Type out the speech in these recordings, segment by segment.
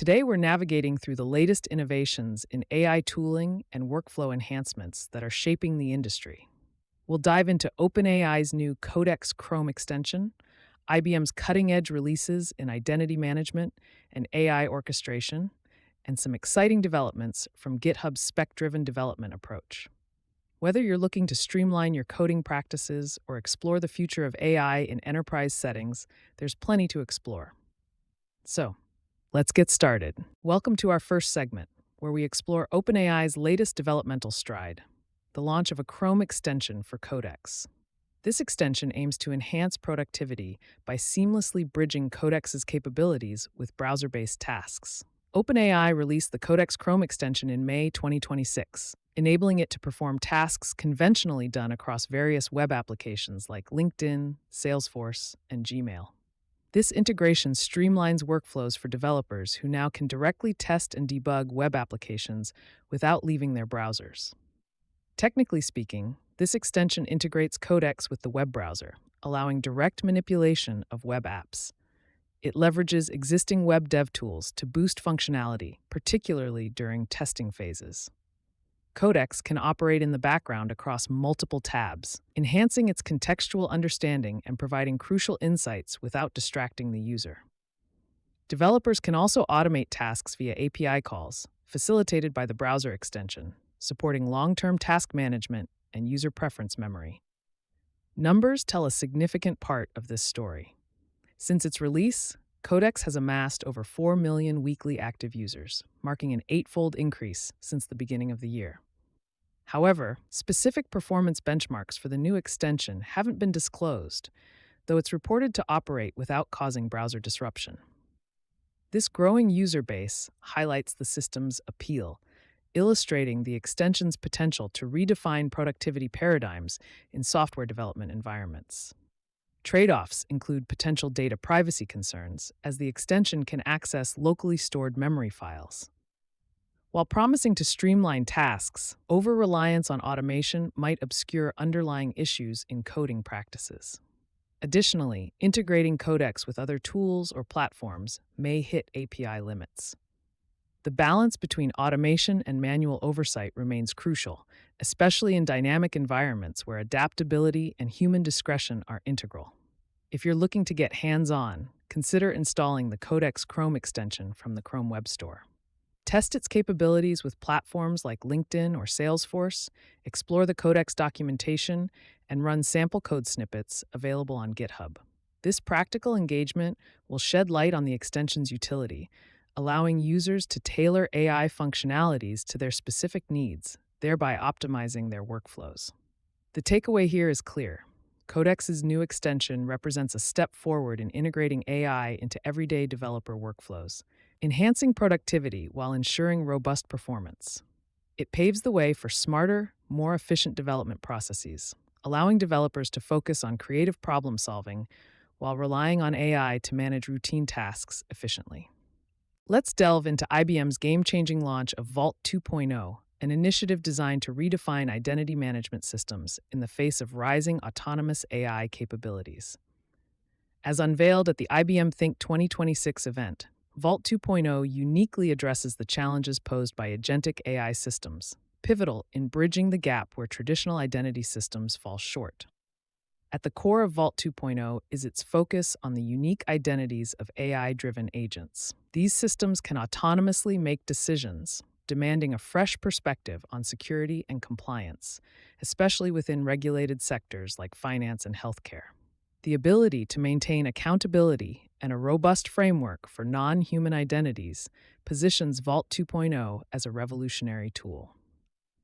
Today, we're navigating through the latest innovations in AI tooling and workflow enhancements that are shaping the industry. We'll dive into OpenAI's new Codex Chrome extension, IBM's cutting edge releases in identity management and AI orchestration, and some exciting developments from GitHub's Spec-Driven development approach. Whether you're looking to streamline your coding practices or explore the future of AI in enterprise settings, there's plenty to explore. So, let's get started. Welcome to our first segment, where we explore OpenAI's latest developmental stride, the launch of a Chrome extension for Codex. This extension aims to enhance productivity by seamlessly bridging Codex's capabilities with browser-based tasks. OpenAI released the Codex Chrome extension in May 2026, enabling it to perform tasks conventionally done across various web applications like LinkedIn, Salesforce, and Gmail. This integration streamlines workflows for developers who now can directly test and debug web applications without leaving their browsers. Technically speaking, this extension integrates Codex with the web browser, allowing direct manipulation of web apps. It leverages existing web dev tools to boost functionality, particularly during testing phases. Codex can operate in the background across multiple tabs, enhancing its contextual understanding and providing crucial insights without distracting the user. Developers can also automate tasks via API calls, facilitated by the browser extension, supporting long-term task management and user preference memory. Numbers tell a significant part of this story. Since its release, Codex has amassed over 4 million weekly active users, marking an 8-fold increase since the beginning of the year. However, specific performance benchmarks for the new extension haven't been disclosed, though it's reported to operate without causing browser disruption. This growing user base highlights the system's appeal, illustrating the extension's potential to redefine productivity paradigms in software development environments. Trade-offs include potential data privacy concerns, as the extension can access locally stored memory files. While promising to streamline tasks, over-reliance on automation might obscure underlying issues in coding practices. Additionally, integrating Codex with other tools or platforms may hit API limits. The balance between automation and manual oversight remains crucial, especially in dynamic environments where adaptability and human discretion are integral. If you're looking to get hands-on, consider installing the Codex Chrome extension from the Chrome Web Store. Test its capabilities with platforms like LinkedIn or Salesforce, explore the Codex documentation, and run sample code snippets available on GitHub. This practical engagement will shed light on the extension's utility, allowing users to tailor AI functionalities to their specific needs, thereby optimizing their workflows. The takeaway here is clear. Codex's new extension represents a step forward in integrating AI into everyday developer workflows, enhancing productivity while ensuring robust performance. It paves the way for smarter, more efficient development processes, allowing developers to focus on creative problem solving while relying on AI to manage routine tasks efficiently. Let's delve into IBM's game-changing launch of Vault 2.0, an initiative designed to redefine identity management systems in the face of rising autonomous AI capabilities. As unveiled at the IBM Think 2026 event, Vault 2.0 uniquely addresses the challenges posed by agentic AI systems, pivotal in bridging the gap where traditional identity systems fall short. At the core of Vault 2.0 is its focus on the unique identities of AI-driven agents. These systems can autonomously make decisions, demanding a fresh perspective on security and compliance, especially within regulated sectors like finance and healthcare. The ability to maintain accountability and a robust framework for non-human identities positions Vault 2.0 as a revolutionary tool.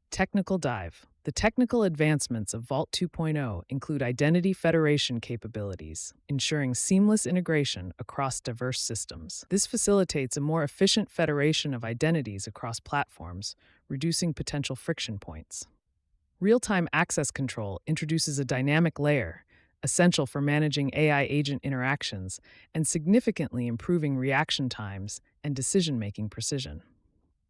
Technical dive. The technical advancements of Vault 2.0 include identity federation capabilities, ensuring seamless integration across diverse systems. This facilitates a more efficient federation of identities across platforms, reducing potential friction points. Real-time access control introduces a dynamic layer, essential for managing AI agent interactions and significantly improving reaction times and decision-making precision.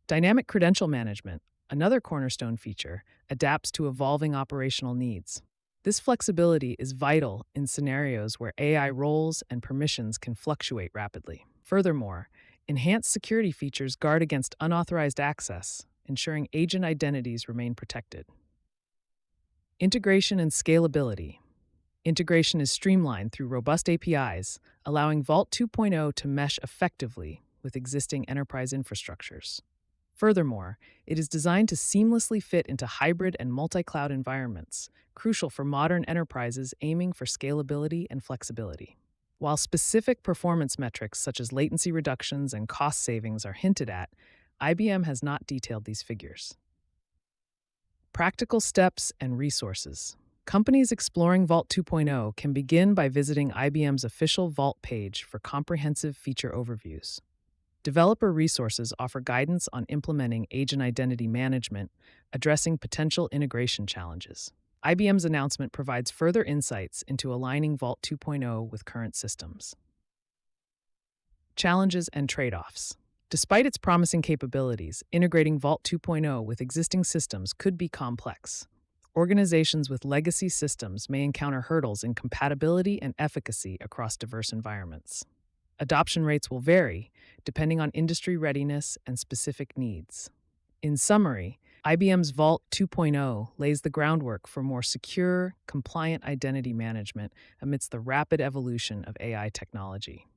Dynamic credential management, another cornerstone feature, adapts to evolving operational needs. This flexibility is vital in scenarios where AI roles and permissions can fluctuate rapidly. Furthermore, Enhanced security features guard against unauthorized access, ensuring agent identities remain protected. Integration and scalability. Integration is streamlined through robust APIs, allowing Vault 2.0 to mesh effectively with existing enterprise infrastructures. Furthermore, it is designed to seamlessly fit into hybrid and multi-cloud environments, crucial for modern enterprises aiming for scalability and flexibility. While specific performance metrics such as latency reductions and cost savings are hinted at, IBM has not detailed these figures. Practical steps and resources. Companies exploring Vault 2.0 can begin by visiting IBM's official Vault page for comprehensive feature overviews. Developer resources offer guidance on implementing agent identity management, addressing potential integration challenges. IBM's announcement provides further insights into aligning Vault 2.0 with current systems. Challenges and trade-offs. Despite its promising capabilities, integrating Vault 2.0 with existing systems could be complex. Organizations with legacy systems may encounter hurdles in compatibility and efficacy across diverse environments. Adoption rates will vary, depending on industry readiness and specific needs. In summary, IBM's Vault 2.0 lays the groundwork for more secure, compliant identity management amidst the rapid evolution of AI technology.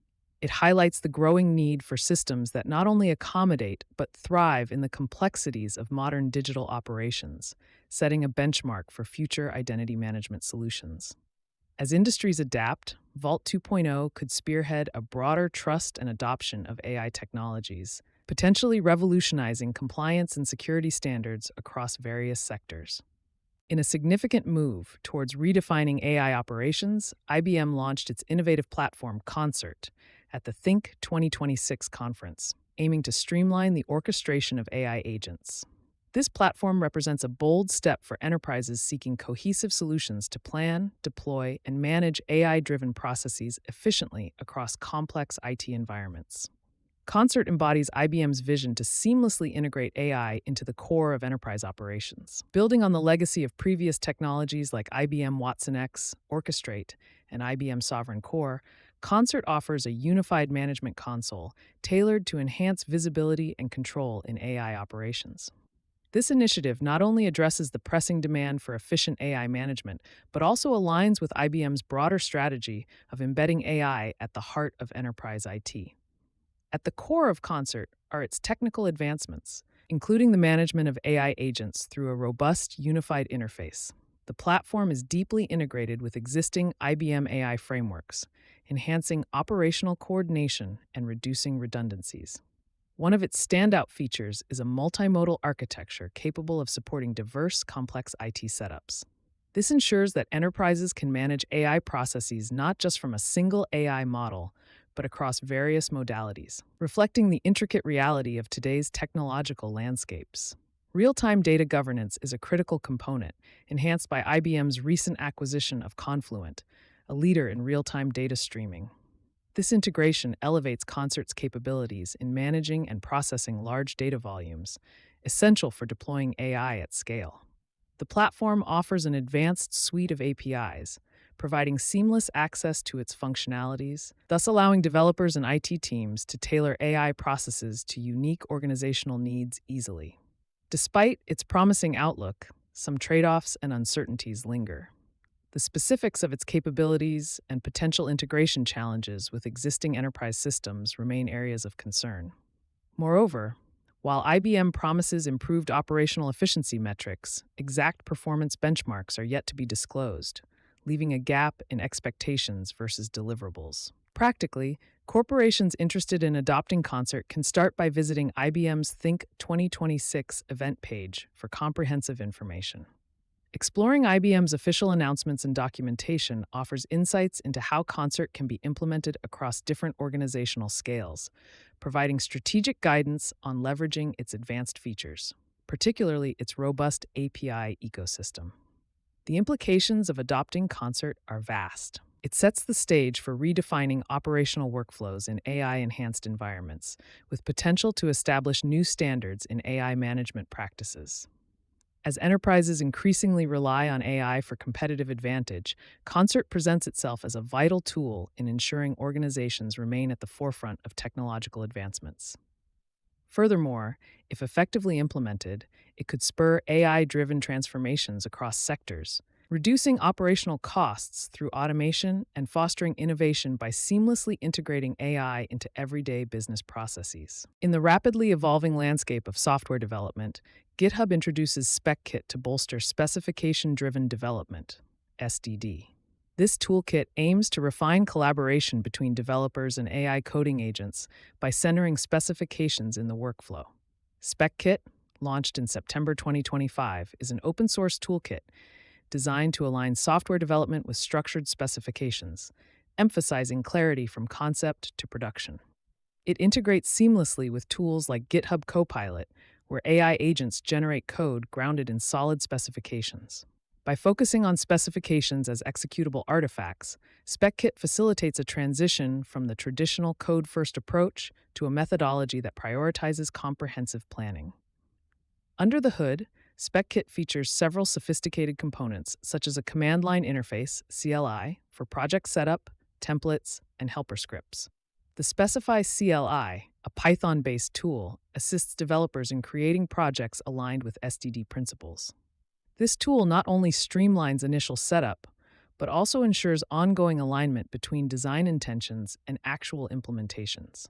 It highlights the growing need for systems that not only accommodate but thrive in the complexities of modern digital operations, setting a benchmark for future identity management solutions. As industries adapt, Vault 2.0 could spearhead a broader trust and adoption of AI technologies, potentially revolutionizing compliance and security standards across various sectors. In a significant move towards redefining AI operations, IBM launched its innovative platform Concert at the Think 2026 conference, aiming to streamline the orchestration of AI agents. This platform represents a bold step for enterprises seeking cohesive solutions to plan, deploy, and manage AI-driven processes efficiently across complex IT environments. Concert embodies IBM's vision to seamlessly integrate AI into the core of enterprise operations. Building on the legacy of previous technologies like IBM watsonx, Orchestrate, and IBM Sovereign Core, Concert offers a unified management console tailored to enhance visibility and control in AI operations. This initiative not only addresses the pressing demand for efficient AI management, but also aligns with IBM's broader strategy of embedding AI at the heart of enterprise IT. At the core of Concert are its technical advancements, including the management of AI agents through a robust, unified interface. The platform is deeply integrated with existing IBM AI frameworks, enhancing operational coordination and reducing redundancies. One of its standout features is a multimodal architecture capable of supporting diverse, complex IT setups. This ensures that enterprises can manage AI processes not just from a single AI model, but across various modalities, reflecting the intricate reality of today's technological landscapes. Real-time data governance is a critical component, enhanced by IBM's recent acquisition of Confluent, a leader in real-time data streaming. This integration elevates Concert's capabilities in managing and processing large data volumes, essential for deploying AI at scale. The platform offers an advanced suite of APIs, providing seamless access to its functionalities, thus allowing developers and IT teams to tailor AI processes to unique organizational needs easily. Despite its promising outlook, some trade-offs and uncertainties linger. The specifics of its capabilities and potential integration challenges with existing enterprise systems remain areas of concern. Moreover, while IBM promises improved operational efficiency metrics, exact performance benchmarks are yet to be disclosed, leaving a gap in expectations versus deliverables. Practically, corporations interested in adopting Concert can start by visiting IBM's Think 2026 event page for comprehensive information. Exploring IBM's official announcements and documentation offers insights into how Concert can be implemented across different organizational scales, providing strategic guidance on leveraging its advanced features, particularly its robust API ecosystem. The implications of adopting Concert are vast. It sets the stage for redefining operational workflows in AI-enhanced environments, with potential to establish new standards in AI management practices. As enterprises increasingly rely on AI for competitive advantage, Concert presents itself as a vital tool in ensuring organizations remain at the forefront of technological advancements. Furthermore, if effectively implemented, it could spur AI-driven transformations across sectors, reducing operational costs through automation and fostering innovation by seamlessly integrating AI into everyday business processes. In the rapidly evolving landscape of software development, GitHub introduces Spec-Kit to bolster specification-driven development, SDD. This toolkit aims to refine collaboration between developers and AI coding agents by centering specifications in the workflow. Spec-Kit, launched in September 2025, is an open-source toolkit designed to align software development with structured specifications, emphasizing clarity from concept to production. It integrates seamlessly with tools like GitHub Copilot, where AI agents generate code grounded in solid specifications. By focusing on specifications as executable artifacts, Spec-Kit facilitates a transition from the traditional code-first approach to a methodology that prioritizes comprehensive planning. Under the hood, Spec-Kit features several sophisticated components, such as a command line interface, CLI, for project setup, templates, and helper scripts. The Specify CLI, a Python-based tool, assists developers in creating projects aligned with SDD principles. This tool not only streamlines initial setup, but also ensures ongoing alignment between design intentions and actual implementations.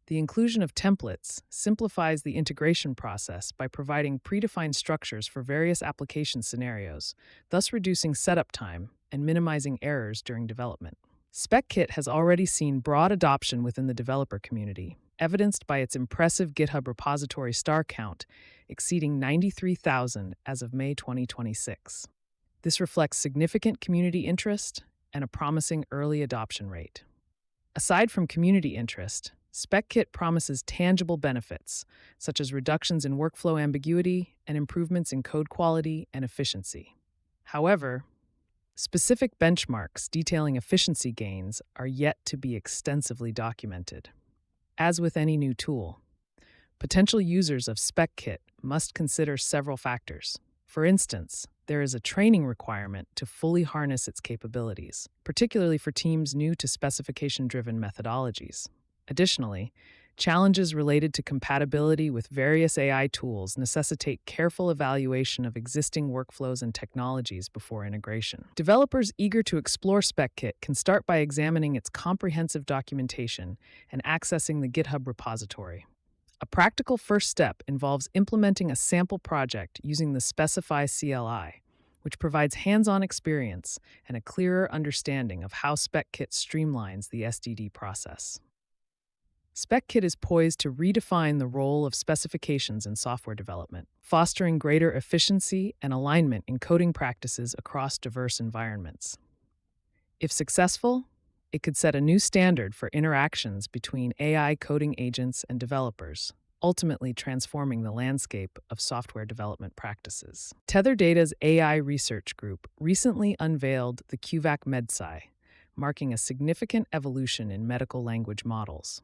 The inclusion of templates simplifies the integration process by providing predefined structures for various application scenarios, thus reducing setup time and minimizing errors during development. Spec-Kit has already seen broad adoption within the developer community, evidenced by its impressive GitHub repository star count exceeding 93,000 as of May 2026. This reflects significant community interest and a promising early adoption rate. Aside from community interest, Spec-Kit promises tangible benefits, such as reductions in workflow ambiguity and improvements in code quality and efficiency. However, specific benchmarks detailing efficiency gains are yet to be extensively documented. As with any new tool, potential users of Spec-Kit must consider several factors. For instance, there is a training requirement to fully harness its capabilities, particularly for teams new to specification-driven methodologies. Additionally, challenges related to compatibility with various AI tools necessitate careful evaluation of existing workflows and technologies before integration. Developers eager to explore Spec-Kit can start by examining its comprehensive documentation and accessing the GitHub repository. A practical first step involves implementing a sample project using the Specify CLI, which provides hands-on experience and a clearer understanding of how Spec-Kit streamlines the SDD process. Spec-Kit is poised to redefine the role of specifications in software development, fostering greater efficiency and alignment in coding practices across diverse environments. If successful, it could set a new standard for interactions between AI coding agents and developers, ultimately transforming the landscape of software development practices. Tether Data's AI research group recently unveiled the QVAC MedPsy, marking a significant evolution in medical language models.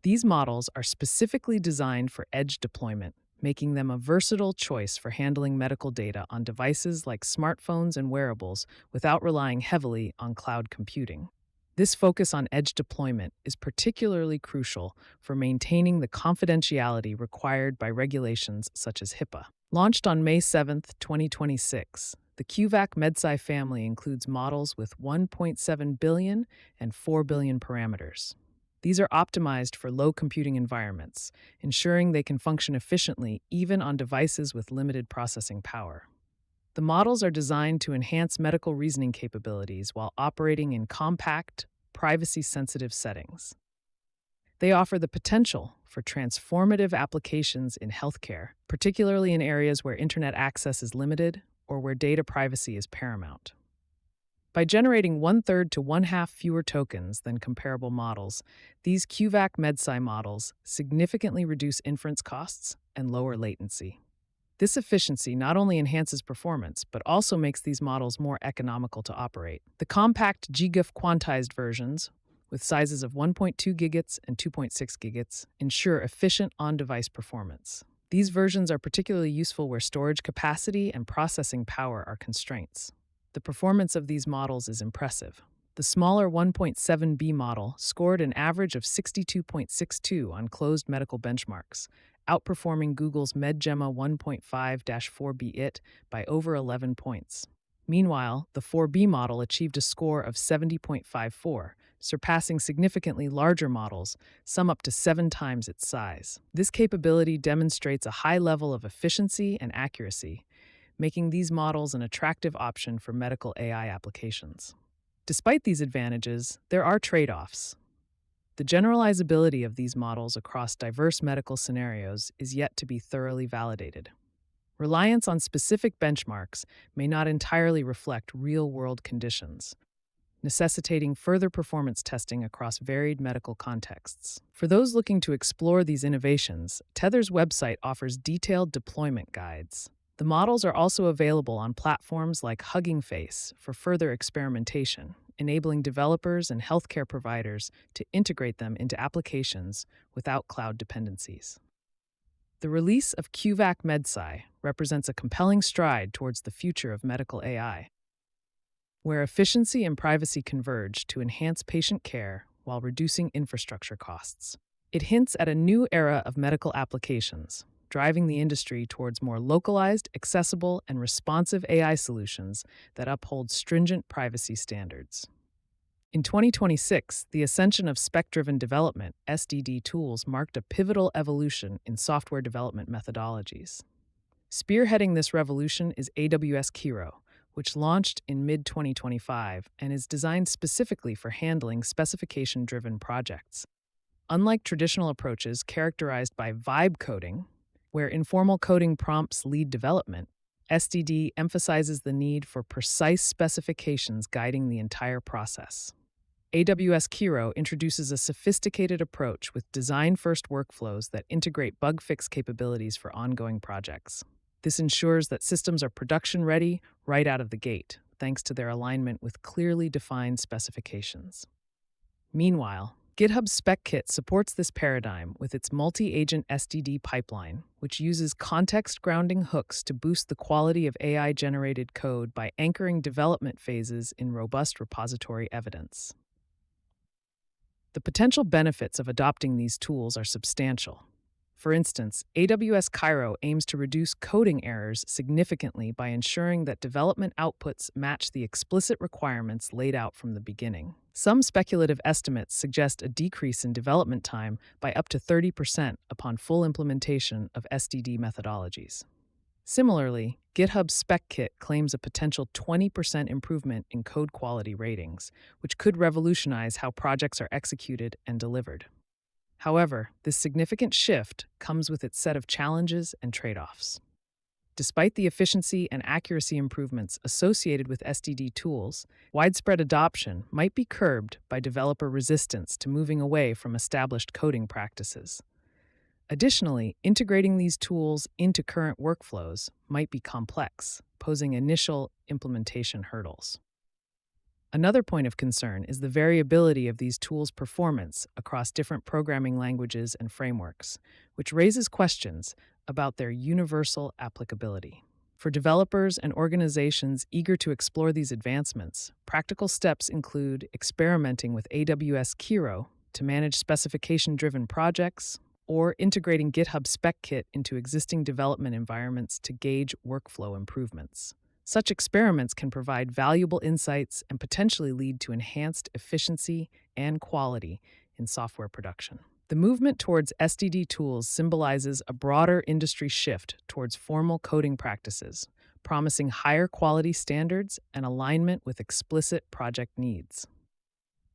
These models are specifically designed for edge deployment, making them a versatile choice for handling medical data on devices like smartphones and wearables without relying heavily on cloud computing. This focus on edge deployment is particularly crucial for maintaining the confidentiality required by regulations such as HIPAA. Launched on May 7, 2026, the QVAC MedPsy family includes models with 1.7 billion and 4 billion parameters. These are optimized for low computing environments, ensuring they can function efficiently even on devices with limited processing power. The models are designed to enhance medical reasoning capabilities while operating in compact, privacy-sensitive settings. They offer the potential for transformative applications in healthcare, particularly in areas where internet access is limited or where data privacy is paramount. By generating 1/3 to 1/2 fewer tokens than comparable models, these QVAC MedPsy models significantly reduce inference costs and lower latency. This efficiency not only enhances performance, but also makes these models more economical to operate. The compact GGIF quantized versions, with sizes of 1.2 gigits and 2.6 gigits, ensure efficient on-device performance. These versions are particularly useful where storage capacity and processing power are constraints. The performance of these models is impressive. The smaller 1.7B model scored an average of 62.62 on closed medical benchmarks, outperforming Google's MedGemma 1.5-4B IT by over 11 points. Meanwhile, the 4B model achieved a score of 70.54, surpassing significantly larger models, some up to 7 times its size. This capability demonstrates a high level of efficiency and accuracy, making these models an attractive option for medical AI applications. Despite these advantages, there are trade-offs. The generalizability of these models across diverse medical scenarios is yet to be thoroughly validated. Reliance on specific benchmarks may not entirely reflect real-world conditions, necessitating further performance testing across varied medical contexts. For those looking to explore these innovations, Tether's website offers detailed deployment guides. The models are also available on platforms like Hugging Face for further experimentation, enabling developers and healthcare providers to integrate them into applications without cloud dependencies. The release of QVAC MedPsy represents a compelling stride towards the future of medical AI, where efficiency and privacy converge to enhance patient care while reducing infrastructure costs. It hints at a new era of medical applications, driving the industry towards more localized, accessible, and responsive AI solutions that uphold stringent privacy standards. In 2026, the ascension of Spec-Driven development (SDD) tools marked a pivotal evolution in software development methodologies. Spearheading this revolution is AWS Kiro, which launched in mid-2025 and is designed specifically for handling specification-driven projects. Unlike traditional approaches characterized by vibe coding, where informal coding prompts lead development, SDD emphasizes the need for precise specifications guiding the entire process. AWS Kiro introduces a sophisticated approach with design-first workflows that integrate bug fix capabilities for ongoing projects. This ensures that systems are production-ready right out of the gate, thanks to their alignment with clearly defined specifications. Meanwhile, GitHub's Spec-Kit supports this paradigm with its multi-agent SDD pipeline, which uses context-grounding hooks to boost the quality of AI-generated code by anchoring development phases in robust repository evidence. The potential benefits of adopting these tools are substantial. For instance, AWS Kiro aims to reduce coding errors significantly by ensuring that development outputs match the explicit requirements laid out from the beginning. Some speculative estimates suggest a decrease in development time by up to 30% upon full implementation of SDD methodologies. Similarly, GitHub's Spec-Kit claims a potential 20% improvement in code quality ratings, which could revolutionize how projects are executed and delivered. However, this significant shift comes with its set of challenges and trade-offs. Despite the efficiency and accuracy improvements associated with SDD tools, widespread adoption might be curbed by developer resistance to moving away from established coding practices. Additionally, integrating these tools into current workflows might be complex, posing initial implementation hurdles. Another point of concern is the variability of these tools' performance across different programming languages and frameworks, which raises questions about their universal applicability. For developers and organizations eager to explore these advancements, practical steps include experimenting with AWS Kiro to manage specification-driven projects, or integrating GitHub Spec-Kit into existing development environments to gauge workflow improvements. Such experiments can provide valuable insights and potentially lead to enhanced efficiency and quality in software production. The movement towards SDD tools symbolizes a broader industry shift towards formal coding practices, promising higher quality standards and alignment with explicit project needs.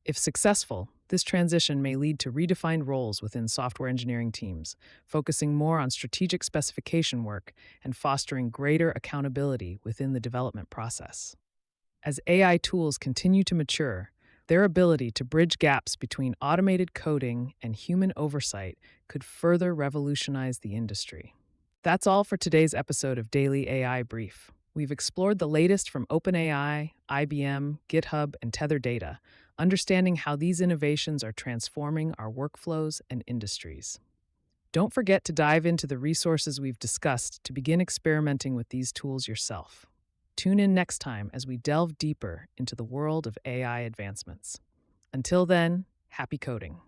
If successful, this transition may lead to redefined roles within software engineering teams, focusing more on strategic specification work and fostering greater accountability within the development process. As AI tools continue to mature, their ability to bridge gaps between automated coding and human oversight could further revolutionize the industry. That's all for today's episode of Daily AI Brief. We've explored the latest from OpenAI, IBM, GitHub, and Tether data, understanding how these innovations are transforming our workflows and industries. Don't forget to dive into the resources we've discussed to begin experimenting with these tools yourself. Tune in next time as we delve deeper into the world of AI advancements. Until then, happy coding.